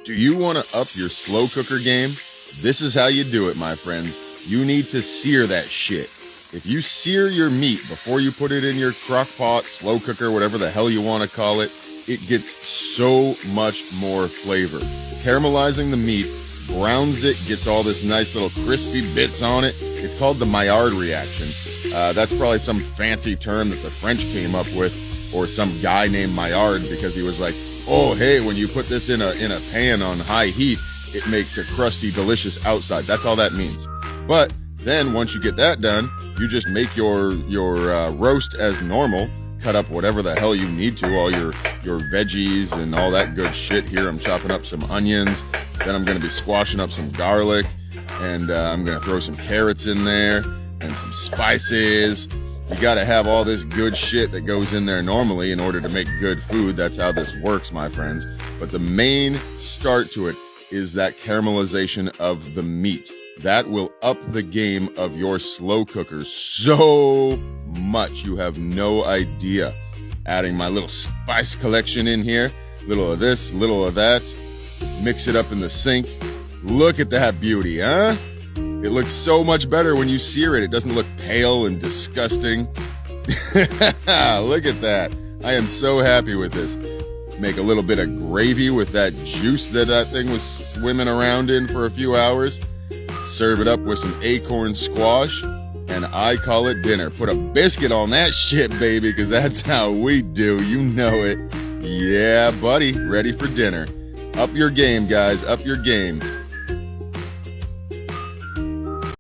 Do you want to up your slow cooker game? This is how you do it, my friends. You need to sear that shit. If you sear your meat before you put it in your crock pot, slow cooker, whatever the hell you want to call it, it gets so much more flavor. Caramelizing the meat browns it, gets all this nice little crispy bits on it. It's called the Maillard reaction. That's probably some fancy term that the French came up with, or some guy named Maillard because he was like, oh, hey, when you put this in a pan on high heat, it makes a crusty, delicious outside. That's all that means. But then once you get that done, you just make your roast as normal. Cut up whatever the hell you need to, all your veggies and all that good shit. Here I'm chopping up some onions. Then I'm going to be squashing up some garlic. And I'm going to throw some carrots in there and some spices. You got to have all this good shit that goes in there normally in order to make good food. That's how this works, my friends. But the main start to it is that caramelization of the meat. That will up the game of your slow cooker so much. You have no idea. Adding my little spice collection in here. Little of this, little of that. Mix it up in the sink. Look at that beauty, huh? It looks so much better when you sear it. It doesn't look pale and disgusting. Look at that. I am so happy with this. Make a little bit of gravy with that juice that thing was swimming around in for a few hours. Serve it up with some acorn squash, and I call it dinner. Put a biscuit on that shit, baby, because that's how we do. You know it. Yeah, buddy. Ready for dinner. Up your game, guys. Up your game.